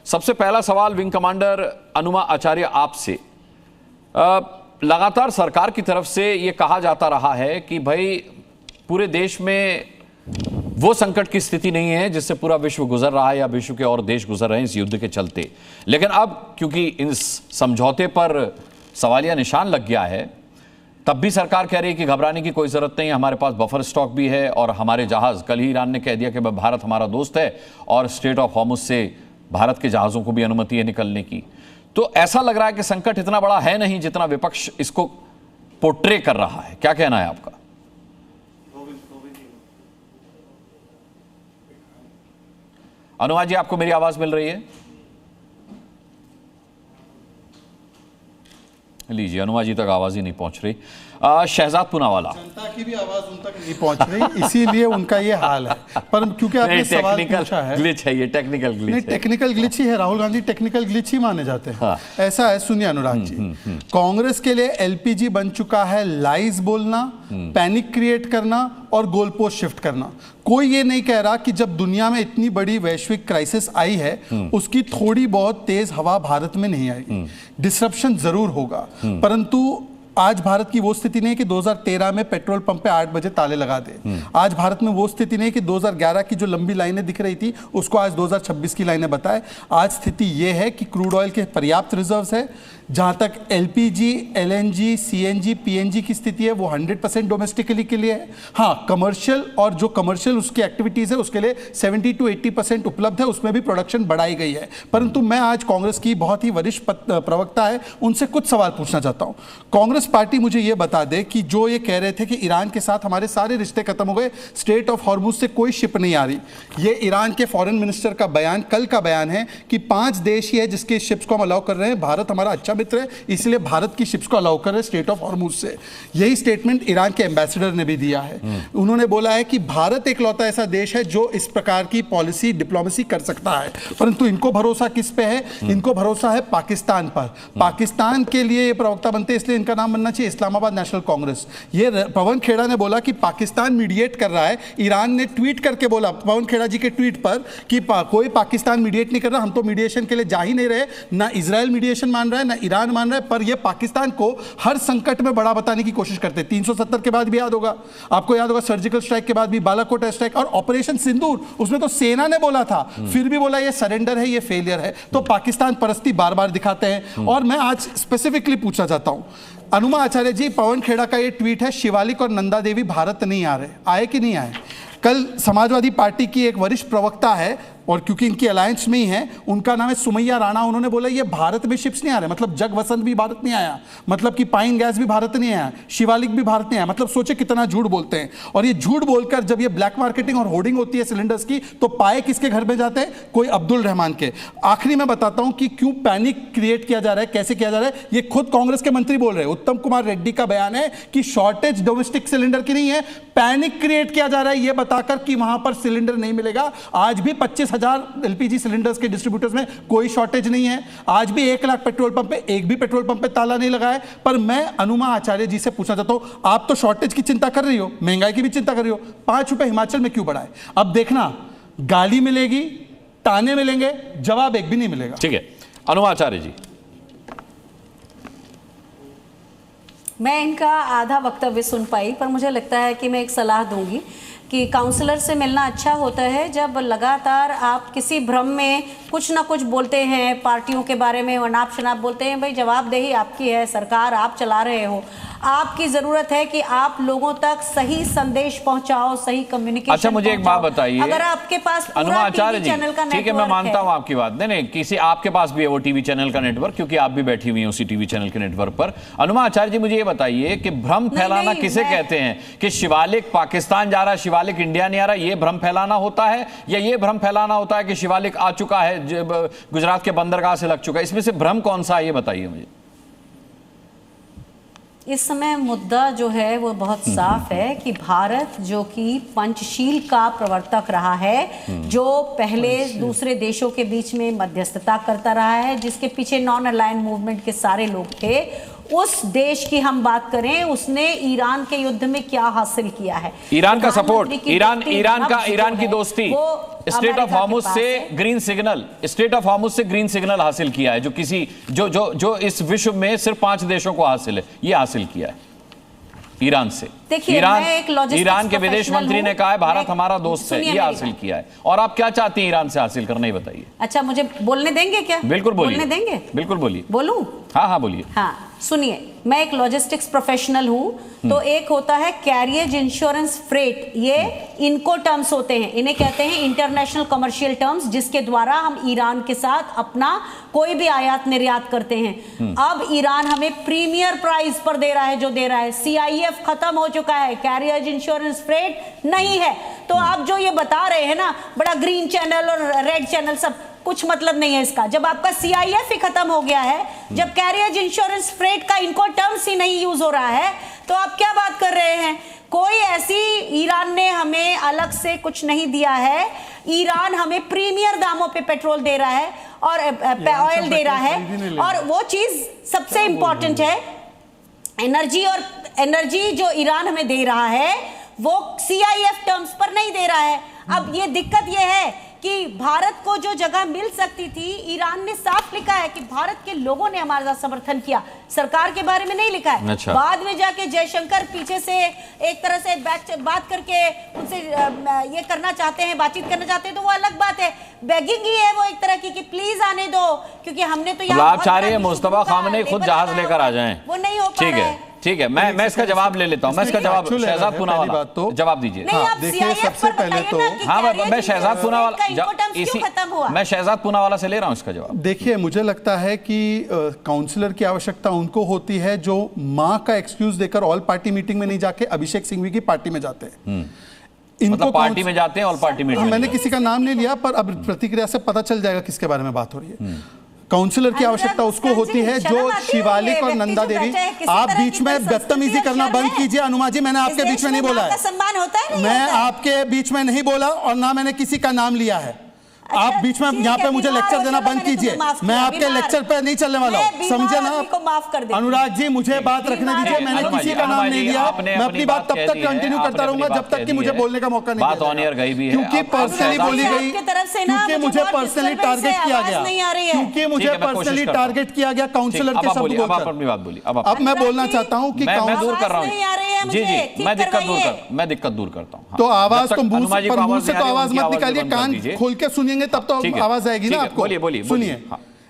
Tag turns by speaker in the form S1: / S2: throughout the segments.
S1: सबसे पहला सवाल विंग कमांडर अनुमा आचार्य आपसे। लगातार सरकार की तरफ से यह कहा जाता रहा है कि भाई पूरे देश में वो संकट की स्थिति नहीं है जिससे पूरा विश्व गुजर रहा है या विश्व के और देश गुजर रहे हैं इस युद्ध के चलते, लेकिन अब क्योंकि इस समझौते पर सवालिया निशान लग गया है, तब भी सरकार कह रही है कि घबराने की कोई जरूरत नहीं है, हमारे पास बफर स्टॉक भी है और हमारे जहाज, कल ही ईरान ने कह दिया कि भारत हमारा दोस्त है और स्ट्रेट ऑफ हॉर्मुज से भारत के जहाजों को भी अनुमति है निकलने की। तो ऐसा लग रहा है कि संकट इतना बड़ा है नहीं जितना विपक्ष इसको पोर्ट्रे कर रहा है। क्या कहना है आपका? अनुमा जी, आपको मेरी आवाज मिल रही है? लीजिए, अनुमा जी तक आवाज ही नहीं पहुंच रही। शहजाद पूनावाला,
S2: जनता की भी आवाज उन तक नहीं पहुंच रही, इसीलिए उनका ये हाल है। पर क्योंकि आपने सवाल पूछा है,
S1: ग्लिच है ये, टेक्निकल ग्लिच
S2: नहीं, टेक्निकल ग्लिच ही है। राहुल गांधी टेक्निकल ग्लिच ही माने जाते हैं। हाँ। ऐसा है, सुनिए अनुराग जी, कांग्रेस के लिए एलपीजी बन चुका है लाइज बोलना, पैनिक क्रिएट करना और गोल पोस्ट शिफ्ट करना। कोई ये नहीं कह रहा कि जब दुनिया में इतनी बड़ी वैश्विक क्राइसिस आई है उसकी थोड़ी बहुत तेज हवा भारत में नहीं आएगी। डिसरप्शन जरूर होगा, परंतु आज भारत की वो स्थिति नहीं है कि 2013 में पेट्रोल पंप पे 8 बजे ताले लगा दे। आज भारत में वो स्थिति नहीं है कि 2011 की जो लंबी लाइनें दिख रही थी उसको आज 2026 की लाइनें बताए। आज स्थिति ये है कि क्रूड ऑयल के पर्याप्त रिजर्व्स है। जहां तक एलपीजी, एलएनजी, सीएनजी, पीएनजी की स्थिति है वो 100% डोमेस्टिकली के लिए है। हाँ, कमर्शियल और जो कमर्शियल उसकी एक्टिविटीज है उसके लिए 70 to 80% उपलब्ध है, उसमें भी प्रोडक्शन बढ़ाई गई है। परंतु मैं आज कांग्रेस की बहुत ही वरिष्ठ प्रवक्ता है उनसे कुछ सवाल पूछना चाहता हूं। कांग्रेस पार्टी मुझे ये बता दे कि जो ये कह रहे थे कि ईरान के साथ हमारे सारे रिश्ते खत्म हो गए, स्ट्रेट ऑफ हॉर्मुज से कोई शिप नहीं आ रही, ये ईरान के फॉरेन मिनिस्टर का बयान, कल का बयान है कि 5 देश ही है जिसके शिप्स को हम अलाउ कर रहे हैं। भारत हमारा अच्छा मित्र है, इसलिए भारत की शिप्स को अलाउ कर रहे हैं स्ट्रेट ऑफ हॉर्मुज से। यही स्टेटमेंट ईरान के एम्बेसडर ने भी दिया है। उन्होंने बोला है कि भारत एकलौता ऐसा देश है जो इस प्रकार की पॉलिसी, डिप्लोमेसी कर सकता है। परंतु इनको भरोसा किस पे है? इनको भरोसा है पाकिस्तान पर। पाकिस्तान के लिए ये प्रवक्ता बनते हैं, इसलिए इनका नाम बनना चाहिए इस्लामाबाद नेशनल कांग्रेस। ये पवन खेड़ा ने बोला कि पाकिस्तान मीडिएट कर रहा है। ईरान ने ट्वीट करके बोला पवन खेड़ा जी के ट्वीट पर कि कोई पाकिस्तान मीडिएट नहीं कर रहा, हम तो मीडिएशन के लिए जा ही नहीं रहे। ना इजराइल मीडिएशन मान रहा है, ना ईरान मान रहा है, पर यह पाकिस्तान को हर संकट में बड़ा बताने की कोशिश करते हैं। 370 के बाद भी याद होगा आपको, याद होगा सर्जिकल स्ट्राइक के बाद भी बालाकोट एयर स्ट्राइक और ऑपरेशन सिंदूर, उसमें तो सेना ने बोला था, फिर भी बोला ये सरेंडर है, ये फेलियर है। तो पाकिस्तान परस्ती बार बार दिखाते हैं। और मैं आज स्पेसिफिकली पूछना चाहता हूं अनुमा आचार्य जी, पवन खेड़ा का ये ट्वीट है, शिवालिक और नंदा देवी भारत नहीं आ रहे, आए कि नहीं आए? कल समाजवादी पार्टी की एक वरिष्ठ प्रवक्ता है और क्योंकि इनकी अलायंस में ही है, उनका नाम है सुमैया राणा, उन्होंने बोला ये भारत में शिप्स नहीं आ रहे, मतलब जग वसंत भी भारत नहीं आया, मतलब कि पाइन गैस भी भारत नहीं आया, शिवालिक भी भारत नहीं आया। मतलब सोचे कितना झूठ बोलते हैं। और ये झूठ बोलकर जब ये ब्लैक मार्केटिंग और होर्डिंग होती है सिलेंडर्स की, तो पाए किसके घर में जाते हैं? कोई अब्दुल रहमान के। आखिरी में बताता हूं कि क्यों पैनिक क्रिएट किया जा रहा है, कैसे किया जा रहा है। ये खुद कांग्रेस के मंत्री बोल रहे हैं, उत्तम कुमार रेड्डी का बयान है कि शॉर्टेज डोमेस्टिक सिलेंडर की नहीं है, पैनिक क्रिएट किया जा रहा है ये बताकर कि वहां पर सिलेंडर नहीं मिलेगा। आज भी 25,000 एलपीजी सिलेंडर्स के डिस्ट्रीब्यूटर्स में कोई शॉर्टेज नहीं है। आज भी 1 लाख पेट्रोल पंप पे, एक भी पेट्रोल पंप पे ताला नहीं लगा है। पर मैं अनुमा आचार्य जी से पूछना चाहता हूं, आप तो शॉर्टेज की चिंता कर रही हो, महंगाई की भी चिंता कर रही हो, 5 रुपए हिमाचल में क्यों बढ़ाए? अब देखना, गाली मिलेगी, ताने मिलेंगे, जवाब एक भी नहीं मिलेगा।
S1: ठीक है, अनुमा आचार्य जी।
S3: मैं इनका आधा वक्तव्य सुन पाई, पर मुझे लगता है कि मैं एक सलाह दूंगी कि काउंसलर से मिलना अच्छा होता है जब लगातार आप किसी भ्रम में कुछ ना कुछ बोलते हैं, पार्टियों के बारे में अनाप शनाप बोलते हैं। भाई जवाबदेही आपकी है, सरकार आप चला रहे हो, आपकी जरूरत है कि आप लोगों तक सही संदेश पहुंचाओ, सही कम्युनिकेशन।
S1: अच्छा, मुझे एक बात बताइए,
S3: अगर आपके पास
S1: अनुमा आचार्य जी, ठीक है मैं मानता हूं आपकी बात, नहीं किसी आपके पास भी है वो टीवी चैनल का नेटवर्क, क्योंकि आप भी बैठी हुई हैं उसी टीवी चैनल के नेटवर्क पर। अनुमा आचार्य जी, मुझे ये बताइए कि भ्रम फैलाना किसे कहते हैं? कि शिवालिक पाकिस्तान जा रहा है, शिवालिक इंडिया नहीं आ रहा, ये भ्रम फैलाना होता है? या ये भ्रम फैलाना होता है कि शिवालिक आ चुका है, गुजरात के बंदरगाह से लग चुका है? इसमें से भ्रम कौन सा है ये बताइए मुझे।
S3: इस समय मुद्दा जो है वो बहुत साफ है कि भारत जो कि पंचशील का प्रवर्तक रहा है, जो पहले दूसरे देशों के बीच में मध्यस्थता करता रहा है, जिसके पीछे नॉन अलाइन मूवमेंट के सारे लोग थे, उस देश की हम बात करें, उसने ईरान के युद्ध में क्या हासिल किया है।
S1: ईरान का सपोर्ट, ईरान की दोस्ती, स्टेट ऑफ हॉर्मुज से ग्रीन सिग्नल हासिल किया है, जो किसी जो इस विश्व में सिर्फ 5 देशों को हासिल है, ये हासिल किया है ईरान से।
S3: देखिए,
S1: ईरान के विदेश मंत्री ने कहा है भारत हमारा दोस्त है, ये हासिल किया है। और आप क्या चाहती हैं ईरान से हासिल करना, ही बताइए।
S3: अच्छा, मुझे बोलने देंगे क्या?
S1: बिल्कुल बोलिए।
S3: बोलने देंगे? बिल्कुल
S1: बोलिए।
S3: बोलूं?
S1: हाँ बोलिए।
S3: हाँ, सुनिए, मैं एक लॉजिस्टिक्स प्रोफेशनल हूं, तो एक होता है कैरियज इंश्योरेंस फ्रेट, ये इनको टर्म्स होते हैं, इन्हें कहते हैं इंटरनेशनल कमर्शियल टर्म्स, जिसके द्वारा हम ईरान के साथ अपना कोई भी आयात निर्यात करते हैं। अब ईरान हमें प्रीमियर प्राइस पर दे रहा है, जो दे रहा है। CIF खत्म हो चुका है, कैरियज इंश्योरेंस फ्रेट नहीं है। तो आप जो ये बता रहे हैं ना, बड़ा ग्रीन चैनल और रेड चैनल, सब कुछ मतलब नहीं है इसका। जब आपका CIF ही खत्म हो गया है, जब कैरियज इंश्योरेंस फ्रेट का इनको टर्म्स ही नहीं यूज हो रहा है, तो आप क्या बात कर रहे हैं? कोई ऐसी, ईरान ने हमें अलग से कुछ नहीं दिया है। ईरान हमें प्रीमियर दामों पे पेट्रोल दे रहा है और ऑयल दे रहा है। और वो चीज सबसे इंपॉर्टेंट है, एनर्जी जो ईरान हमें दे रहा है वो CIF टर्म्स पर नहीं दे रहा है। अब ये दिक्कत ये है कि भारत को जो जगह मिल सकती थी, ईरान ने साफ लिखा है कि भारत के लोगों ने हमारा समर्थन किया, सरकार के बारे में नहीं लिखा है।
S1: अच्छा।
S3: बाद में जाके जयशंकर पीछे से एक तरह से बात करके उनसे ये करना चाहते हैं, बातचीत करना चाहते हैं, तो वो अलग बात है। बेगिंग ही है वो एक तरह की कि प्लीज आने दो, क्योंकि हमने तो
S1: आप चाह रहे हैं मुस्तफा खामनेई खुद जहाज लेकर आ जाएं।
S3: वो नहीं हो पा रहा है।
S1: ठीक है, मैं इसका जवाब ले लेता हूं। मैं इसका जवाब शहजाद पूनावाला, जवाब दीजिए।
S2: देखिए, सबसे पहले तो
S1: मैं शहजाद पूनावाला, मैं शहजाद पूनावाला से ले रहा हूं इसका जवाब।
S2: देखिए, मुझे लगता है कि काउंसलर की आवश्यकता उनको होती है जो मां का एक्सक्यूज देकर ऑल पार्टी मीटिंग में नहीं जाके अभिषेक सिंघवी की पार्टी में जाते हैं।
S1: इनको पार्टी में जाते हैं, ऑल पार्टी मीटिंग।
S2: मैंने किसी का नाम नहीं लिया, पर अब प्रतिक्रिया से पता चल जाएगा किसके बारे में बात हो रही है। काउंसलर की आवश्यकता उसको होती है जो शिवालिक और नंदा देवी। आप बीच में बदतमीजी करना बंद कीजिए। अनुमा जी, मैंने आपके बीच में नहीं बोला है,
S3: सम्मान होता है,
S2: मैं आपके बीच में नहीं बोला और ना मैंने किसी का नाम लिया है। आप बीच में यहाँ पे मुझे लेक्चर देना बंद कीजिए। मैं आपके लेक्चर पे नहीं चलने वाला हूँ, समझे ना? अनुराग जी, मुझे बात रखने दीजिए। मैंने किसी का नाम नहीं लिया। मैं अपनी बात तब तक कंटिन्यू करता रहूंगा जब तक कि मुझे बोलने का मौका नहीं मिलेगा। क्योंकि पर्सनली बोली गई, क्योंकि मुझे पर्सनली टारगेट किया गया, क्योंकि मुझे पर्सनली टारगेट किया गया काउंसलर के शब्द बोलकर। अब मैं बोलना चाहता हूँ कि
S1: मैं दूर कर रहा हूँ। जी, मैं दिक्कत दूर करता हूँ।
S2: तो आवाज तो मुंह से तो आवाज मत निकालिए, कान खोल के सुनिए, तब तो आवाज आएगी ना आपको।
S1: बोलिए।
S2: सुनिए,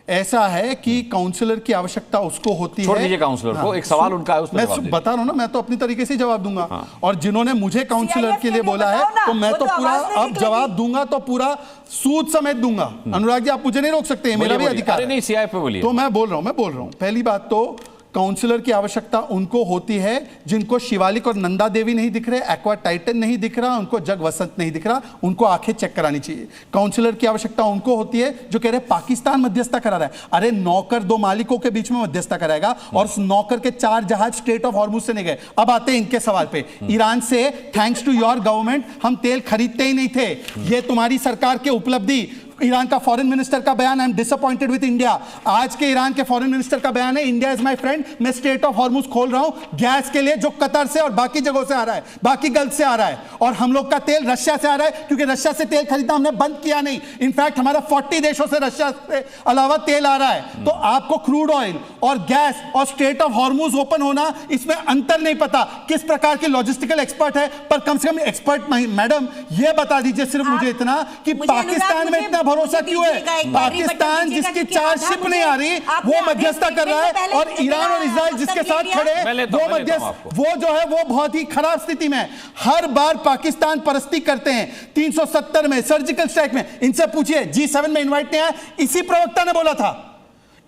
S2: ऐसा है कि काउंसलर की आवश्यकता उसको होती है।
S1: छोड़ दीजिए काउंसलर को, एक सवाल उनका है,
S2: मैं बता रहा हूं ना, मैं तो अपनी तरीके से जवाब दूंगा। और जिन्होंने मुझे काउंसलर के लिए बोला है, तो मैं तो पूरा अब जवाब दूंगा, तो पूरा सूद समेत दूंगा। अनुराग जी, आप मुझे नहीं रोक सकते, मेरा भी अधिकार है।
S1: नहीं, CIF पे बोलिए।
S2: तो मैं बोल रहा हूं। पहली बात तो काउंसलर की आवश्यकता उनको होती है जिनको शिवालिक और नंदा देवी नहीं दिख रहे, एक्वा टाइटन नहीं दिख रहा, उनको जग वसंत नहीं दिख रहा, उनको आंखें चेक करानी चाहिए। काउंसलर की आवश्यकता उनको होती है जो कह रहे पाकिस्तान मध्यस्थता करा रहा है। अरे नौकर 2 मालिकों के बीच में मध्यस्थता कराएगा, और उस नौकर के 4 जहाज स्ट्रेट ऑफ हॉर्मुज से नहीं गए। अब आते हैं इनके सवाल पे। ईरान से थैंक्स टू योर गवर्नमेंट हम तेल खरीदते ही नहीं थे, ये तुम्हारी सरकार की उपलब्धि। ईरान का फॉरेन मिनिस्टर का बयान, I am disappointed with India. आज के ईरान के फॉरेन मिनिस्टर का बयान है, इंडिया इज माय फ्रेंड, मैं स्ट्रेट ऑफ हॉर्मुज खोल रहा हूं गैस के लिए, जो कतर से और बाकी जगहों से आ रहा है, बाकी गल्फ से आ रहा है। और हम लोग का तेल रशिया से आ रहा है, क्योंकि रशिया से तेल खरीदना हमने बंद किया नहीं। इनफैक्ट हमारा 40 देशों से रशिया से अलावा तेल आ रहा है। तो आपको क्रूड ऑयल और गैस और स्ट्रेट ऑफ हॉर्मुज ओपन होना, इसमें अंतर नहीं पता किस प्रकार के लॉजिस्टिकल एक्सपर्ट है, पर कम से कम एक्सपर्ट मैडम ये बता दीजिए सिर्फ मुझे इतना कि पाकिस्तान में इतना भरोसा क्यों है? पाकिस्तान जिसकी 4 शिप नहीं आ रही, वो मध्यस्थता कर रहा है, और ईरान और इजराइल जिसके साथ खड़े, वो मध्यस्थ, वो जो है वो बहुत ही खराब स्थिति में। हर बार पाकिस्तान परस्ती करते हैं, 370 में, सर्जिकल स्ट्राइक में। इनसे पूछिए, G7 में इनवाइट नहीं आया, इसी प्रवक्ता ने बोला था।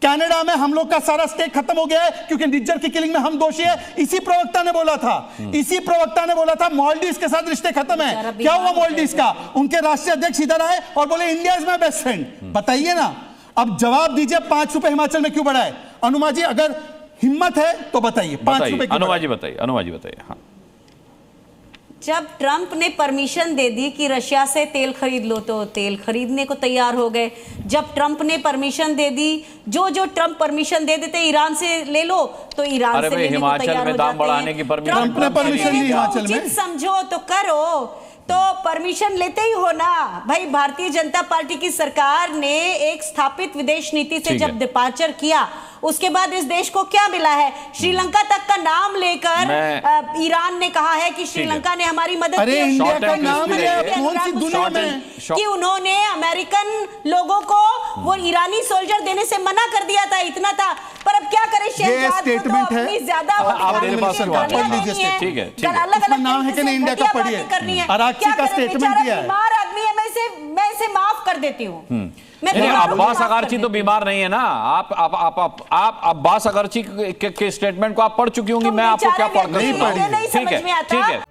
S2: कनाडा में हम लोग का सारा स्टेक खत्म हो गया है क्योंकि निज्जर की किलिंग में हम दोषी है, इसी प्रवक्ता ने बोला था। इसी प्रवक्ता ने बोला था मालदीव्स के साथ रिश्ते खत्म है। क्या हुआ मालदीव्स का? उनके राष्ट्रीय अध्यक्ष इधर आए और बोले India is my best friend. बताइए ना, अब जवाब दीजिए, 5 रुपए हिमाचल में क्यों बढ़ा है? अनुमा जी, अगर हिम्मत है तो बताइए, 5 रुपए।
S1: अनुमा जी बताइए। हाँ,
S3: जब ट्रंप ने परमिशन दे दी कि रशिया से तेल खरीद लो तो तेल खरीदने को तैयार हो गए। जब ट्रंप ने परमिशन दे दी, जो ट्रंप परमिशन दे देते ईरान से ले लो तो ईरान से लेने को तैयार हो जाते हैं।
S2: ट्रंप ने परमिशन दी हिमाचल में,
S3: समझो तो करो, तो परमिशन लेते ही हो ना भाई। भारतीय जनता पार्टी की सरकार ने एक स्थापित विदेश नीति से जब डिपार्चर किया, उसके बाद इस देश को क्या मिला है? श्रीलंका तक का नाम लेकर ईरान ने कहा है कि श्रीलंका ने हमारी मदद की।
S2: अरे इंडिया का नाम लिया कौन सी दुनिया में
S3: कि उन्होंने अमेरिकन लोगों को वो ईरानी सोल्जर देने से मना कर दिया था, इतना था। पर अब क्या करें, शहजाद
S2: स्टेटमेंट है,
S3: ज्यादा अलग-अलग
S2: नाम है कि नहीं इंडिया का पढ़िए, अराक्ची का स्टेटमेंट दिया है।
S3: बीमार आदमी है, मैं इसे माफ कर देती हूँ।
S1: अब्बास अगारची तो बीमार नहीं है ना। आप अब्बास अगारची के स्टेटमेंट को आप पढ़ चुकी होंगी, मैं आपको क्या पढ़ कर?
S3: नहीं समझ में आता।